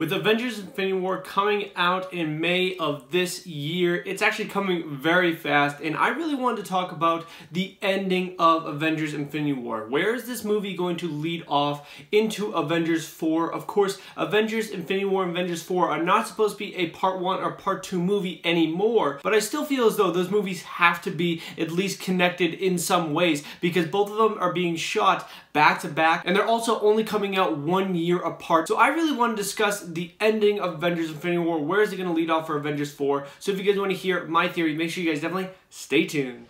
With Avengers Infinity War coming out in May of this year, it's actually coming very fast, and I really wanted to talk about the ending of Avengers Infinity War. Where is this movie going to lead off into Avengers 4? Of course, Avengers Infinity War and Avengers 4 are not supposed to be a part 1 or part 2 movie anymore, but I still feel as though those movies have to be at least connected in some ways, because both of them are being shot back to back, and they're also only coming out 1 year apart. So I really want to discuss the ending of Avengers Infinity War. Where is it going to lead off for Avengers 4? So if you guys want to hear my theory, make sure you guys definitely stay tuned.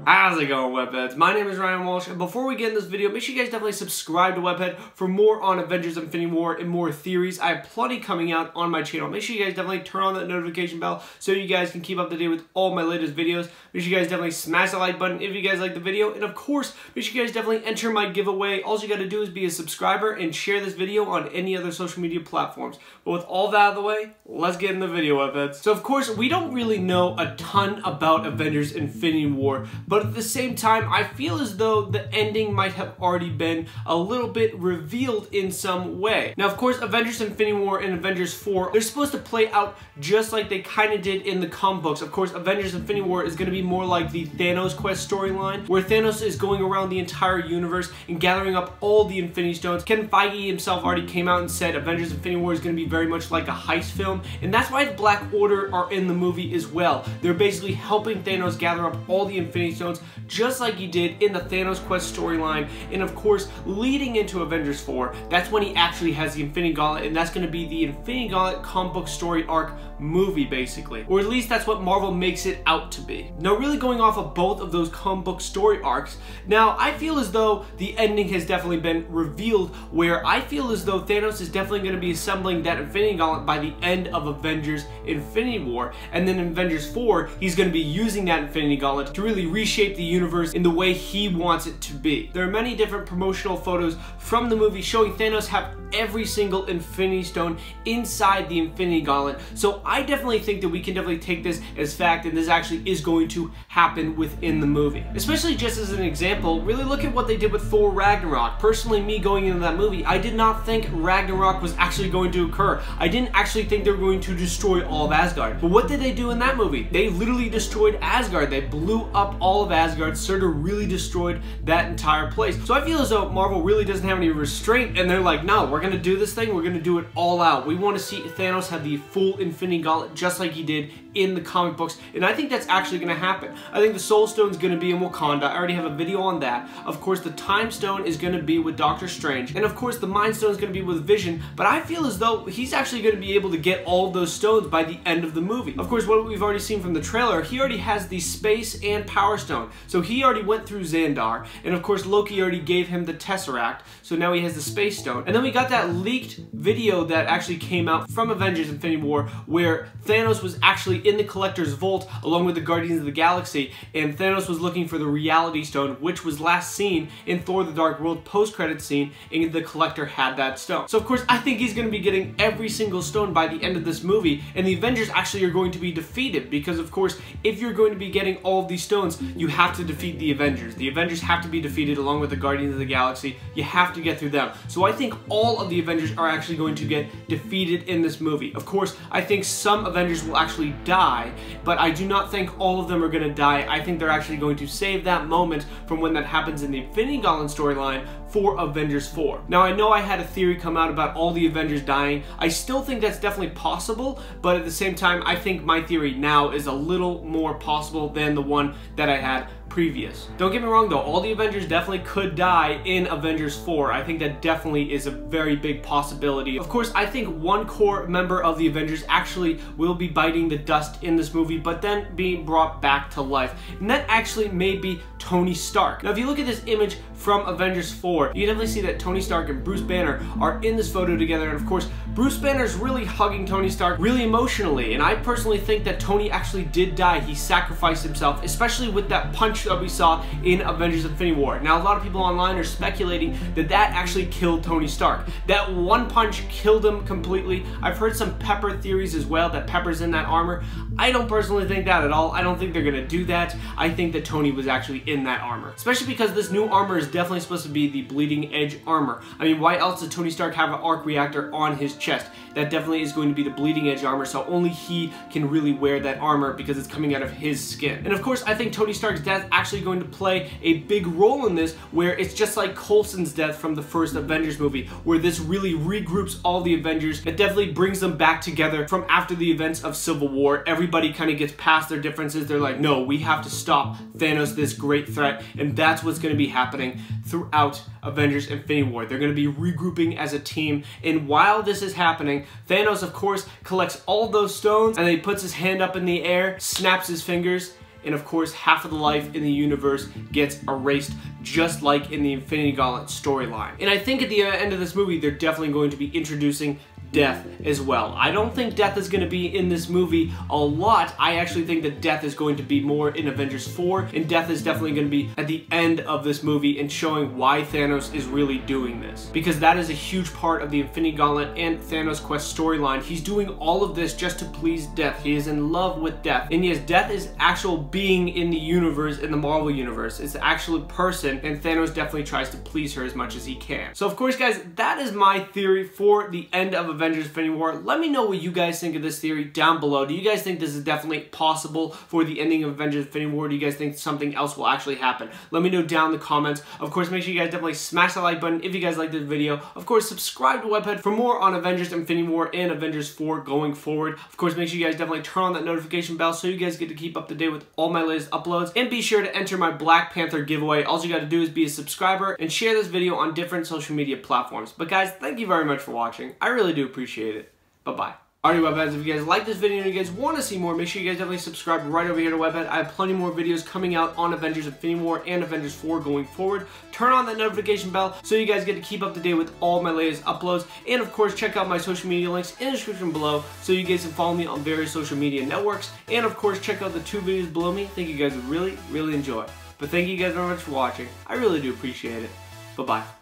How's it going, Webheads? My name is Ryan Walsh, and before we get in this video, make sure you guys definitely subscribe to Webhead for more on Avengers Infinity War and more theories. I have plenty coming out on my channel. Make sure you guys definitely turn on that notification bell so you guys can keep up to date with all my latest videos. Make sure you guys definitely smash the like button if you guys like the video, and of course, make sure you guys definitely enter my giveaway. All you gotta do is be a subscriber and share this video on any other social media platforms. But with all that out of the way, let's get in the video, Webheads. So of course, we don't really know a ton about Avengers Infinity War, but at the same time, I feel as though the ending might have already been a little bit revealed in some way. Now, of course, Avengers Infinity War and Avengers 4, they're supposed to play out just like they kind of did in the comic books. Of course, Avengers Infinity War is going to be more like the Thanos quest storyline, where Thanos is going around the entire universe and gathering up all the Infinity Stones. Kevin Feige himself already came out and said Avengers Infinity War is going to be very much like a heist film, and that's why the Black Order are in the movie as well. They're basically helping Thanos gather up all the Infinity Stones, just like he did in the Thanos quest storyline. And of course, leading into Avengers 4, that's when he actually has the Infinity Gauntlet, and that's going to be the Infinity Gauntlet comic book story arc movie, basically. Or at least that's what Marvel makes it out to be. Now, really going off of both of those comic book story arcs, now I feel as though the ending has definitely been revealed, where I feel as though Thanos is definitely going to be assembling that Infinity Gauntlet by the end of Avengers Infinity War, and then in Avengers 4, he's going to be using that Infinity Gauntlet to really reshape the universe in the way he wants it to be. There are many different promotional photos from the movie showing Thanos have every single Infinity Stone inside the Infinity Gauntlet, so I definitely think that we can definitely take this as fact, and this actually is going to happen within the movie. Especially just as an example, really look at what they did with Thor Ragnarok. Personally, me going into that movie, I did not think Ragnarok was actually going to occur. I didn't actually think they were going to destroy all of Asgard. But what did they do in that movie? They literally destroyed Asgard. They blew up all of Asgard. Surtur really destroyed that entire place. So I feel as though Marvel really doesn't have any restraint, and they're like, no, we're gonna do this thing, we're gonna do it all out. We want to see Thanos have the full Infinity Gauntlet just like he did in the comic books, and I think that's actually going to happen. I think the Soul Stone is going to be in Wakanda. I already have a video on that. Of course, the Time Stone is going to be with Doctor Strange, and of course, the Mind Stone is going to be with Vision, but I feel as though he's actually going to be able to get all of those stones by the end of the movie. Of course, what we've already seen from the trailer, he already has the Space and Power Stone, so he already went through Xandar, and of course, Loki already gave him the Tesseract, so now he has the Space Stone. And then we got that leaked video that actually came out from Avengers Infinity War, where Thanos was actually in the Collector's Vault along with the Guardians of the Galaxy, and Thanos was looking for the Reality Stone, which was last seen in Thor the Dark World post-credit scene, and the Collector had that stone. So of course, I think he's going to be getting every single stone by the end of this movie, and the Avengers actually are going to be defeated, because of course, if you're going to be getting all of these stones, you have to defeat the Avengers. The Avengers have to be defeated along with the Guardians of the Galaxy. You have to get through them. So I think all of the Avengers are actually going to get defeated in this movie. Of course, I think some Avengers will actually die, but I do not think all of them are going to die. I think they're actually going to save that moment from when that happens in the Infinity Gauntlet storyline for Avengers 4. Now, I know I had a theory come out about all the Avengers dying. I still think that's definitely possible, but at the same time, I think my theory now is a little more possible than the one that I had previous. Don't get me wrong though, all the Avengers definitely could die in Avengers 4. I think that definitely is a very big possibility. Of course, I think one core member of the Avengers actually will be biting the dust in this movie, but then being brought back to life. And that actually may be Tony Stark. Now, if you look at this image from Avengers 4, you definitely see that Tony Stark and Bruce Banner are in this photo together, and of course, Bruce Banner's really hugging Tony Stark really emotionally, and I personally think that Tony actually did die. He sacrificed himself, especially with that punch that we saw in Avengers Infinity War. Now, a lot of people online are speculating that that actually killed Tony Stark. That one punch killed him completely. I've heard some Pepper theories as well, that Pepper's in that armor. I don't personally think that at all. I don't think they're gonna do that. I think that Tony was actually in that armor. Especially because this new armor is definitely supposed to be the bleeding edge armor. I mean, why else does Tony Stark have an arc reactor on his chest? That definitely is going to be the bleeding edge armor, so only he can really wear that armor because it's coming out of his skin. And of course, I think Tony Stark's death actually going to play a big role in this, where it's just like Coulson's death from the first Avengers movie, where this really regroups all the Avengers. It definitely brings them back together from after the events of Civil War. Everybody kind of gets past their differences. They're like, no, we have to stop Thanos, this great threat, and that's what's going to be happening throughout Avengers Infinity War. They're going to be regrouping as a team, and while this is happening, Thanos, of course, collects all those stones, and then he puts his hand up in the air, snaps his fingers, and of course, half of the life in the universe gets erased, just like in the Infinity Gauntlet storyline. And I think at the end of this movie, they're definitely going to be introducing Death as well. I don't think Death is going to be in this movie a lot. I actually think that Death is going to be more in Avengers 4, and Death is definitely going to be at the end of this movie and showing why Thanos is really doing this. Because that is a huge part of the Infinity Gauntlet and Thanos Quest storyline. He's doing all of this just to please Death. He is in love with Death. And yes, Death is actual being in the universe, in the Marvel universe. It's an actual person, and Thanos definitely tries to please her as much as he can. So of course, guys, that is my theory for the end of Avengers Infinity War. Let me know what you guys think of this theory down below. Do you guys think this is definitely possible for the ending of Avengers Infinity War? Do you guys think something else will actually happen? Let me know down in the comments. Of course, make sure you guys definitely smash that like button if you guys liked this video. Of course, subscribe to Webhead for more on Avengers Infinity War and Avengers 4 going forward. Of course, make sure you guys definitely turn on that notification bell so you guys get to keep up to date with all my latest uploads. And be sure to enter my Black Panther giveaway. All you got to do is be a subscriber and share this video on different social media platforms. But guys, thank you very much for watching. I really do appreciate it. Bye-bye. Alright, Webheads, if you guys like this video and you guys want to see more, make sure you guys definitely subscribe right over here to Webhead. I have plenty more videos coming out on Avengers Infinity War and Avengers 4 going forward. Turn on that notification bell so you guys get to keep up to date with all my latest uploads. And of course, check out my social media links in the description below so you guys can follow me on various social media networks. And of course, check out the 2 videos below me. I think you guys would really, really enjoy. But thank you guys very much for watching. I really do appreciate it. Bye-bye.